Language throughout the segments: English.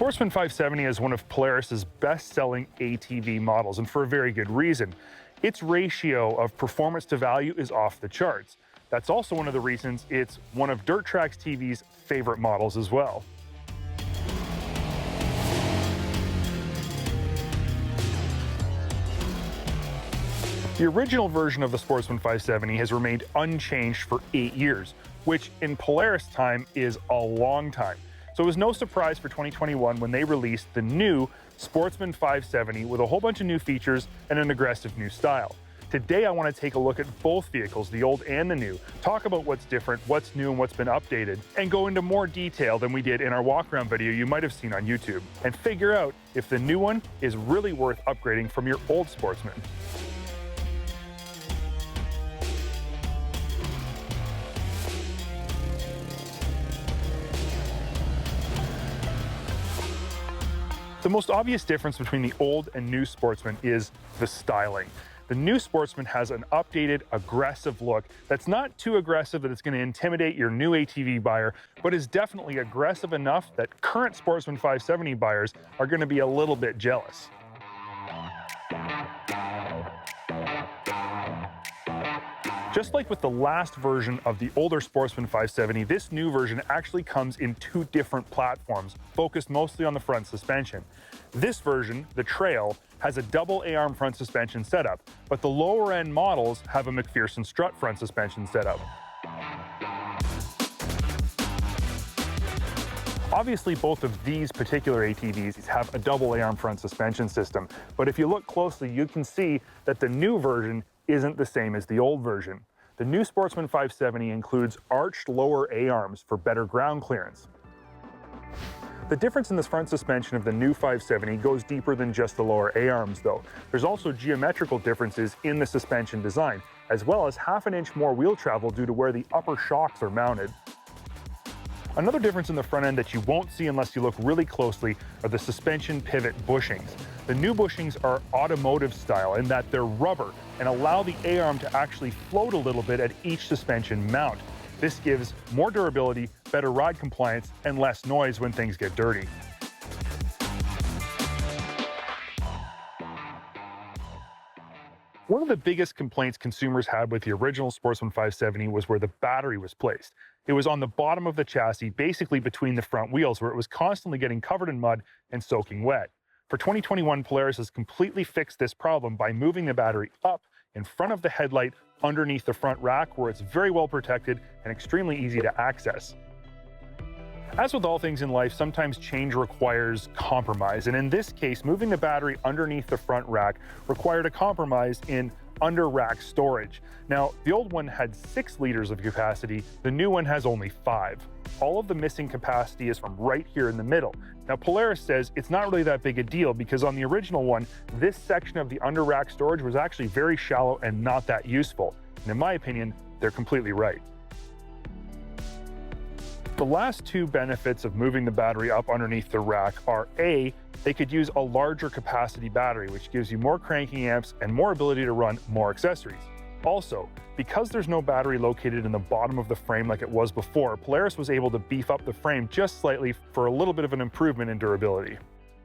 Sportsman 570 is one of Polaris's best-selling ATV models, and for a very good reason. Its ratio of performance to value is off the charts. That's also one of the reasons it's one of TRAX TV's favorite models as well. The original version of the Sportsman 570 has remained unchanged for 8 years, which in Polaris time is a long time. So it was no surprise for 2021 when they released the new Sportsman 570 with a whole bunch of new features and an aggressive new style. Today I want to take a look at both vehicles, the old and the new, talk about what's different, what's new and what's been updated, and go into more detail than we did in our walk-around video you might have seen on YouTube, and figure out if the new one is really worth upgrading from your old Sportsman. The most obvious difference between the old and new Sportsman is the styling. The new Sportsman has an updated, aggressive look that's not too aggressive that it's going to intimidate your new ATV buyer, but is definitely aggressive enough that current Sportsman 570 buyers are going to be a little bit jealous. Just like with the last version of the older Sportsman 570, this new version actually comes in two different platforms, focused mostly on the front suspension. This version, the Trail, has a double A-arm front suspension setup, but the lower-end models have a McPherson strut front suspension setup. Obviously, both of these particular ATVs have a double A-arm front suspension system, but if you look closely, you can see that the new version isn't the same as the old version. The new Sportsman 570 includes arched lower A-arms for better ground clearance. The difference in this front suspension of the new 570 goes deeper than just the lower A-arms though. There's also geometrical differences in the suspension design, as well as ½ an inch more wheel travel due to where the upper shocks are mounted. Another difference in the front end that you won't see unless you look really closely are the suspension pivot bushings. The new bushings are automotive style in that they're rubber and allow the A-arm to actually float a little bit at each suspension mount. This gives more durability, better ride compliance, and less noise when things get dirty. One of the biggest complaints consumers had with the original Sportsman 570 was where the battery was placed. It was on the bottom of the chassis, basically between the front wheels, where it was constantly getting covered in mud and soaking wet. For 2021, Polaris has completely fixed this problem by moving the battery up in front of the headlight underneath the front rack, where it's very well protected and extremely easy to access. As with all things in life, sometimes change requires compromise, and in this case, moving the battery underneath the front rack required a compromise in under-rack storage. Now, the old one had 6 liters of capacity, the new one has only 5. All of the missing capacity is from right here in the middle. Now, Polaris says it's not really that big a deal because on the original one, this section of the under-rack storage was actually very shallow and not that useful. And in my opinion, they're completely right. The last two benefits of moving the battery up underneath the rack are A, they could use a larger capacity battery, which gives you more cranking amps and more ability to run more accessories. Also, because there's no battery located in the bottom of the frame like it was before, Polaris was able to beef up the frame just slightly for a little bit of an improvement in durability.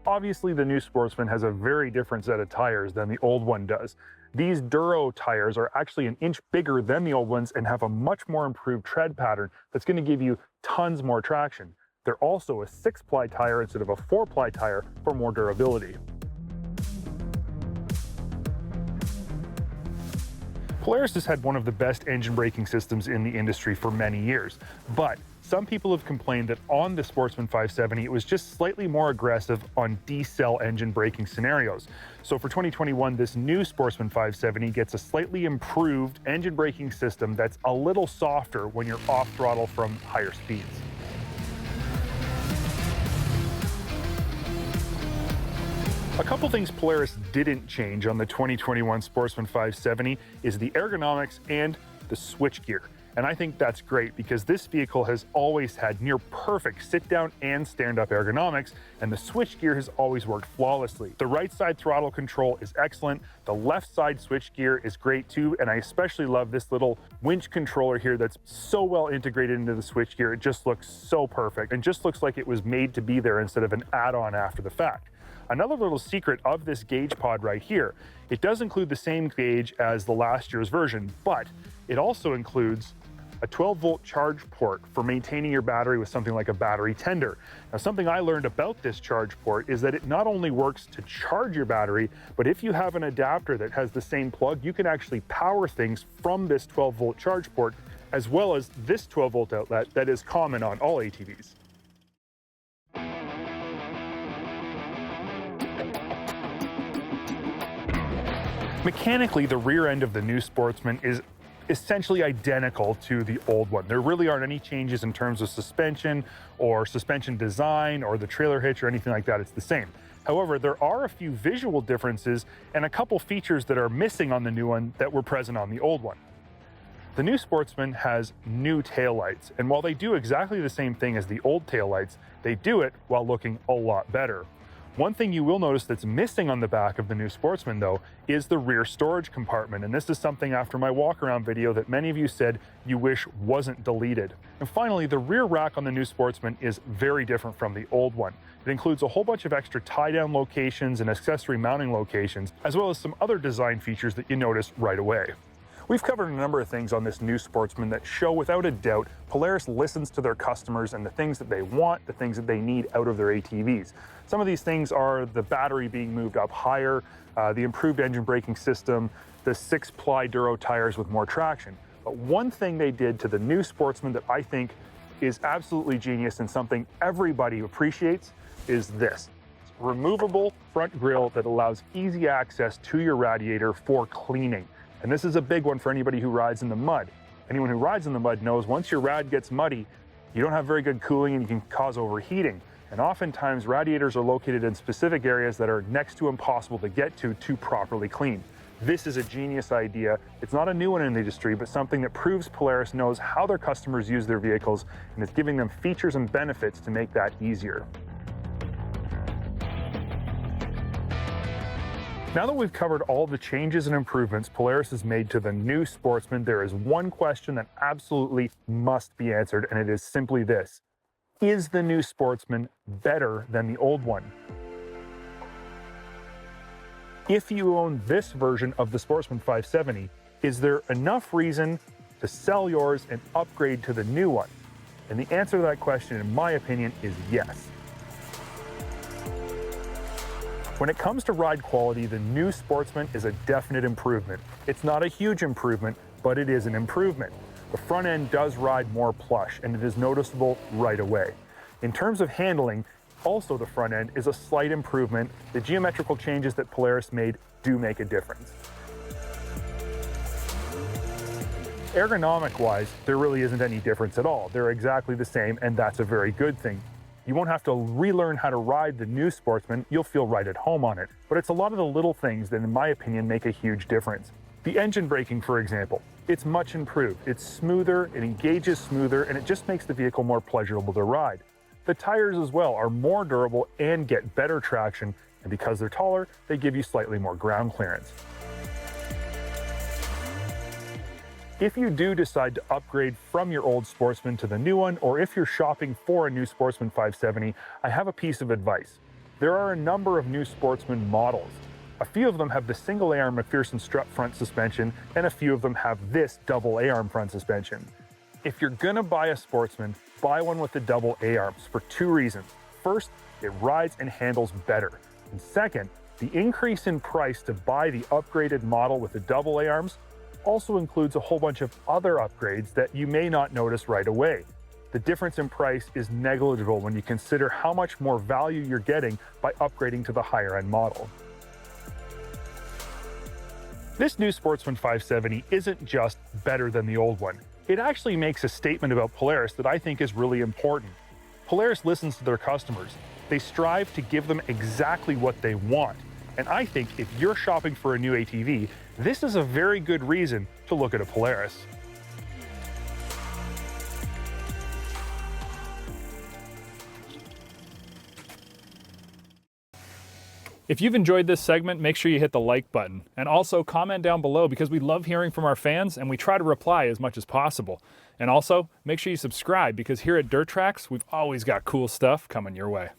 Obviously, the new Sportsman has a very different set of tires than the old one does. These Duro tires are actually an inch bigger than the old ones and have a much more improved tread pattern that's going to give you tons more traction. They're also a 6-ply tire instead of a 4-ply tire for more durability. Polaris has had one of the best engine braking systems in the industry for many years, but some people have complained that on the Sportsman 570 it was just slightly more aggressive on D-cell engine braking scenarios. So for 2021, this new Sportsman 570 gets a slightly improved engine braking system that's a little softer when you're off throttle from higher speeds. A couple things Polaris didn't change on the 2021 Sportsman 570 is the ergonomics and the switchgear. And I think that's great because this vehicle has always had near perfect sit-down and stand-up ergonomics, and the switchgear has always worked flawlessly. The right side throttle control is excellent, the left side switchgear is great too, and I especially love this little winch controller here that's so well integrated into the switchgear. It just looks so perfect and just looks like it was made to be there instead of an add-on after the fact. Another little secret of this gauge pod right here, it does include the same gauge as the last year's version, but it also includes a 12-volt charge port for maintaining your battery with something like a battery tender. Now, something I learned about this charge port is that it not only works to charge your battery, but if you have an adapter that has the same plug, you can actually power things from this 12-volt charge port, as well as this 12-volt outlet that is common on all ATVs. Mechanically, the rear end of the new Sportsman is essentially identical to the old one. There really aren't any changes in terms of suspension or suspension design or the trailer hitch or anything like that. It's the same. However, there are a few visual differences and a couple features that are missing on the new one that were present on the old one. The new Sportsman has new taillights, and while they do exactly the same thing as the old taillights, they do it while looking a lot better. One thing you will notice that's missing on the back of the new Sportsman, though, is the rear storage compartment. And this is something after my walk-around video that many of you said you wish wasn't deleted. And finally, the rear rack on the new Sportsman is very different from the old one. It includes a whole bunch of extra tie-down locations and accessory mounting locations, as well as some other design features that you notice right away. We've covered a number of things on this new Sportsman that show without a doubt Polaris listens to their customers and the things that they want, the things that they need out of their ATVs. Some of these things are the battery being moved up higher, the improved engine braking system, the 6-ply Duro tires with more traction. But one thing they did to the new Sportsman that I think is absolutely genius and something everybody appreciates is this. Removable front grille that allows easy access to your radiator for cleaning. And this is a big one for anybody who rides in the mud. Anyone who rides in the mud knows once your rad gets muddy, you don't have very good cooling and you can cause overheating. And oftentimes radiators are located in specific areas that are next to impossible to get to properly clean. This is a genius idea. It's not a new one in the industry, but something that proves Polaris knows how their customers use their vehicles and is giving them features and benefits to make that easier. Now that we've covered all the changes and improvements Polaris has made to the new Sportsman, there is one question that absolutely must be answered, and it is simply this. Is the new Sportsman better than the old one? If you own this version of the Sportsman 570, is there enough reason to sell yours and upgrade to the new one? And the answer to that question, in my opinion, is yes. When it comes to ride quality, the new Sportsman is a definite improvement. It's not a huge improvement, but it is an improvement. The front end does ride more plush, and it is noticeable right away. In terms of handling, also the front end is a slight improvement. The geometrical changes that Polaris made do make a difference. Ergonomic-wise, there really isn't any difference at all. They're exactly the same, and that's a very good thing. You won't have to relearn how to ride the new Sportsman. You'll feel right at home on it. But it's a lot of the little things that, in my opinion, make a huge difference. The engine braking, for example, it's much improved. It's smoother, it engages smoother, and it just makes the vehicle more pleasurable to ride. The tires as well are more durable and get better traction, and because they're taller, they give you slightly more ground clearance. If you do decide to upgrade from your old Sportsman to the new one, or if you're shopping for a new Sportsman 570, I have a piece of advice. There are a number of new Sportsman models. A few of them have the single A-arm McPherson strut front suspension, and a few of them have this double A-arm front suspension. If you're gonna buy a Sportsman, buy one with the double A-arms for two reasons. First, it rides and handles better. And second, the increase in price to buy the upgraded model with the double A-arms also includes a whole bunch of other upgrades that you may not notice right away. The difference in price is negligible when you consider how much more value you're getting by upgrading to the higher end model. This new Sportsman 570 isn't just better than the old one. It actually makes a statement about Polaris that I think is really important. Polaris listens to their customers. They strive to give them exactly what they want. And I think if you're shopping for a new ATV, this is a very good reason to look at a Polaris. If you've enjoyed this segment, make sure you hit the like button. And also comment down below because we love hearing from our fans and we try to reply as much as possible. And also, make sure you subscribe because here at Dirt Trax, we've always got cool stuff coming your way.